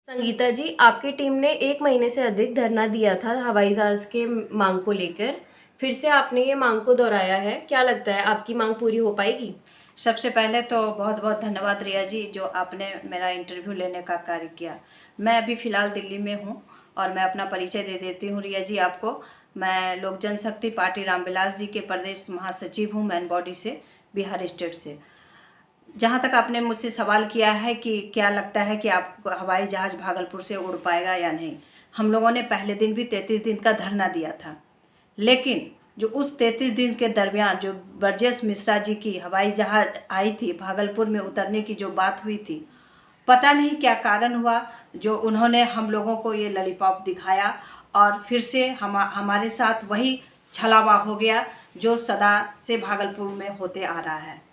संगीता जी, आपकी टीम ने 1 महीने से अधिक धरना दिया था हवाई जहाज़ के मांग को लेकर। फिर से आपने ये मांग को दोहराया है। क्या लगता है आपकी मांग पूरी हो पाएगी? सबसे पहले तो बहुत बहुत धन्यवाद रिया जी, जो आपने मेरा इंटरव्यू लेने का कार्य किया। मैं अभी फ़िलहाल दिल्ली में हूँ और मैं अपना परिचय दे देती हूँ रिया जी आपको। मैं लोक जनशक्ति पार्टी रामविलास जी के प्रदेश महासचिव हूँ, मैन बॉडी से, बिहार स्टेट से। जहाँ तक आपने मुझसे सवाल किया है कि क्या लगता है कि आपको हवाई जहाज़ भागलपुर से उड़ पाएगा या नहीं, हम लोगों ने पहले दिन भी 33 दिन का धरना दिया था। लेकिन जो उस 33 दिन के दरमियान जो ब्रजेश मिश्रा जी की हवाई जहाज़ आई थी, भागलपुर में उतरने की जो बात हुई थी, पता नहीं क्या कारण हुआ, जो उन्होंने हम लोगों को ये लॉलीपॉप दिखाया और फिर से हमारे साथ वही छलावा हो गया जो सदा से भागलपुर में होते आ रहा है।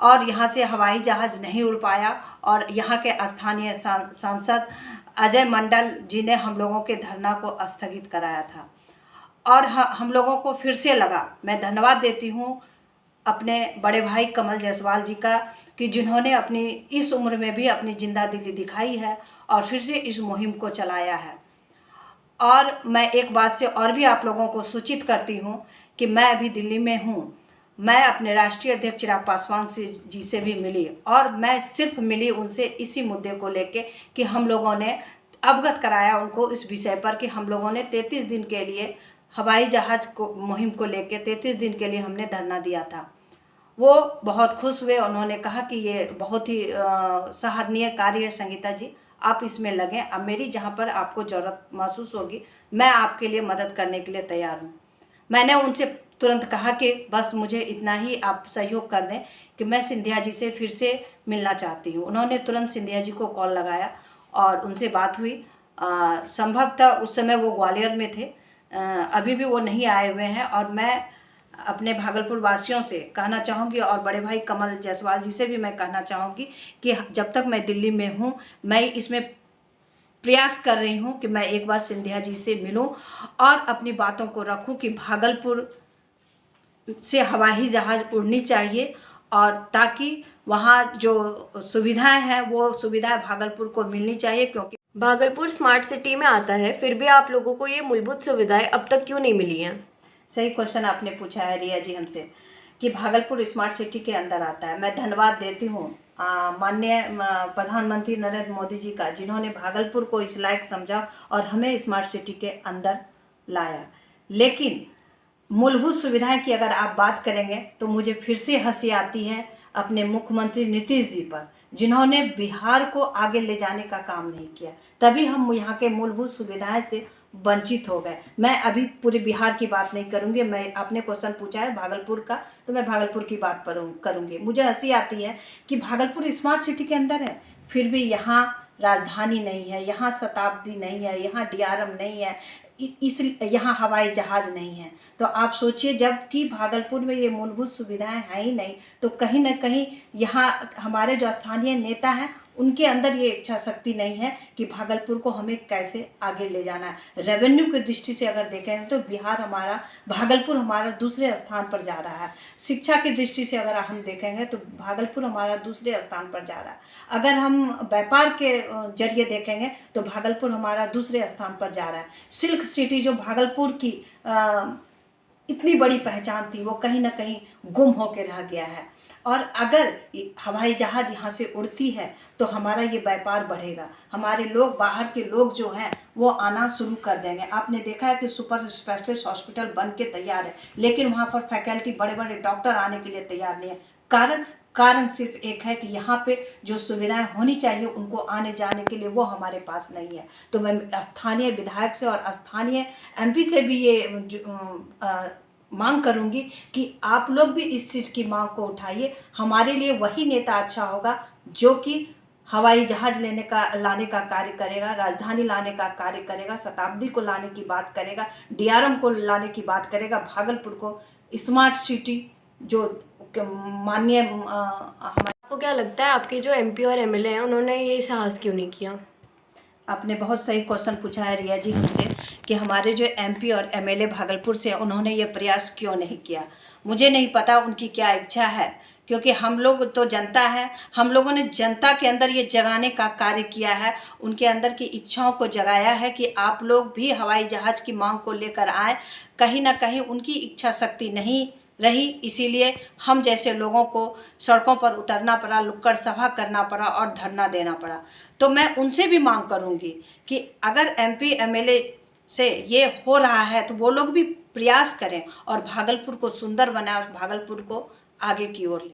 और यहाँ से हवाई जहाज़ नहीं उड़ पाया और यहाँ के स्थानीय सांसद अजय मंडल जी ने हम लोगों के धरना को स्थगित कराया था। और हम लोगों को फिर से लगा, मैं धन्यवाद देती हूँ अपने बड़े भाई कमल जायसवाल जी का, कि जिन्होंने अपनी इस उम्र में भी अपनी जिंदा दिली दिखाई है और फिर से इस मुहिम को चलाया है। और मैं एक बात से और भी आप लोगों को सूचित करती हूँ कि मैं अभी दिल्ली में हूँ। मैं अपने राष्ट्रीय अध्यक्ष चिराग पासवान जी से भी मिली और मैं सिर्फ मिली उनसे इसी मुद्दे को लेके कि हम लोगों ने अवगत कराया उनको इस विषय पर कि हम लोगों ने 33 दिन के लिए हवाई जहाज़ को मुहिम को लेके 33 दिन के लिए हमने धरना दिया था। वो बहुत खुश हुए, उन्होंने कहा कि ये बहुत ही सराहनीय कार्य है संगीता जी, आप इसमें लगें। अब मेरी जहाँ पर आपको ज़रूरत महसूस होगी, मैं आपके लिए मदद करने के लिए तैयार हूँ। मैंने उनसे तुरंत कहा कि बस मुझे इतना ही आप सहयोग कर दें कि मैं सिंधिया जी से फिर से मिलना चाहती हूँ। उन्होंने तुरंत सिंधिया जी को कॉल लगाया और उनसे बात हुई। संभवतः उस समय वो ग्वालियर में थे, अभी भी वो नहीं आए हुए हैं। और मैं अपने भागलपुर वासियों से कहना चाहूँगी और बड़े भाई कमल जायसवाल जी से भी मैं कहना चाहूँगी कि जब तक मैं दिल्ली में हूँ, मैं इसमें प्रयास कर रही हूँ कि मैं एक बार सिंधिया जी से मिलूं और अपनी बातों को रखूं कि भागलपुर से हवाई जहाज़ उड़नी चाहिए और ताकि वहाँ जो सुविधाएं हैं वो सुविधाएं भागलपुर को मिलनी चाहिए। क्योंकि भागलपुर स्मार्ट सिटी में आता है, फिर भी आप लोगों को ये मूलभूत सुविधाएं अब तक क्यों नहीं मिली हैं? सही क्वेश्चन आपने पूछा है रिया जी हमसे कि भागलपुर स्मार्ट सिटी के अंदर आता है। मैं धन्यवाद देती हूँ माननीय प्रधानमंत्री नरेंद्र मोदी जी का, जिन्होंने भागलपुर को इस लायक समझा और हमें स्मार्ट सिटी के अंदर लाया। लेकिन मूलभूत सुविधाएं की अगर आप बात करेंगे तो मुझे फिर से हंसी आती है अपने मुख्यमंत्री नीतीश जी पर, जिन्होंने बिहार को आगे ले जाने का काम नहीं किया, तभी हम यहाँ के मूलभूत सुविधाएं से वंचित हो गए। मैं अभी पूरे बिहार की बात नहीं करूँगी, मैं आपने क्वेश्चन पूछा है भागलपुर का तो मैं भागलपुर की बात करूँगी। मुझे हंसी आती है कि भागलपुर स्मार्ट सिटी के अंदर है, फिर भी यहाँ राजधानी नहीं है, यहाँ शताब्दी नहीं है, यहाँ डीआरएम नहीं है, इस यहाँ हवाई जहाज़ नहीं है। तो आप सोचिए, जबकि भागलपुर में ये मूलभूत सुविधाएं हैं ही नहीं, तो कहीं ना कहीं यहाँ हमारे जो स्थानीय नेता हैं उनके अंदर ये इच्छा शक्ति नहीं है कि भागलपुर को हमें कैसे आगे ले जाना है। रेवेन्यू की दृष्टि से अगर देखें तो भागलपुर हमारा दूसरे स्थान पर जा रहा है। शिक्षा की दृष्टि से अगर हम देखेंगे तो भागलपुर हमारा दूसरे स्थान पर जा रहा है। अगर हम व्यापार के जरिए देखेंगे तो भागलपुर हमारा दूसरे स्थान पर जा रहा है। सिल्क सिटी जो भागलपुर की इतनी बड़ी पहचान थी, वो कहीं ना कहीं गुम होकर रह गया है। और अगर हवाई जहाज़ यहाँ से उड़ती है तो हमारा ये व्यापार बढ़ेगा, हमारे लोग, बाहर के लोग जो हैं वो आना शुरू कर देंगे। आपने देखा है कि सुपर स्पेशलिस्ट हॉस्पिटल बन के तैयार है, लेकिन वहाँ पर फैकल्टी, बड़े बड़े डॉक्टर आने के लिए तैयार नहीं है। कारण सिर्फ एक है कि यहाँ पे जो सुविधाएं होनी चाहिए उनको आने जाने के लिए वो हमारे पास नहीं है। तो मैं स्थानीय विधायक से और स्थानीय एमपी से भी ये मांग करूंगी कि आप लोग भी इस चीज़ की मांग को उठाइए। हमारे लिए वही नेता अच्छा होगा जो कि हवाई जहाज़ लाने का कार्य करेगा, राजधानी लाने का कार्य करेगा, शताब्दी को लाने की बात करेगा, डीआरएम को लाने की बात करेगा, भागलपुर को स्मार्ट सिटी जो माननीय आपको क्या लगता है आपके जो एमपी और एमएलए हैं उन्होंने ये साहस क्यों नहीं किया? आपने बहुत सही क्वेश्चन पूछा है रिया जी हमसे कि हमारे जो एमपी और एमएलए भागलपुर से, उन्होंने ये प्रयास क्यों नहीं किया। मुझे नहीं पता उनकी क्या इच्छा है, क्योंकि हम लोग तो जनता है, हम लोगों ने जनता के अंदर ये जगाने का कार्य किया है, उनके अंदर की इच्छाओं को जगाया है कि आप लोग भी हवाई जहाज़ की मांग को लेकर आए। कहीं ना कहीं उनकी इच्छा शक्ति नहीं रही, इसीलिए हम जैसे लोगों को सड़कों पर उतरना पड़ा, नुक्कड़ सभा करना पड़ा और धरना देना पड़ा। तो मैं उनसे भी मांग करूंगी कि अगर MP MLA से ये हो रहा है तो वो लोग भी प्रयास करें और भागलपुर को सुंदर बनाएं और भागलपुर को आगे की ओर ले।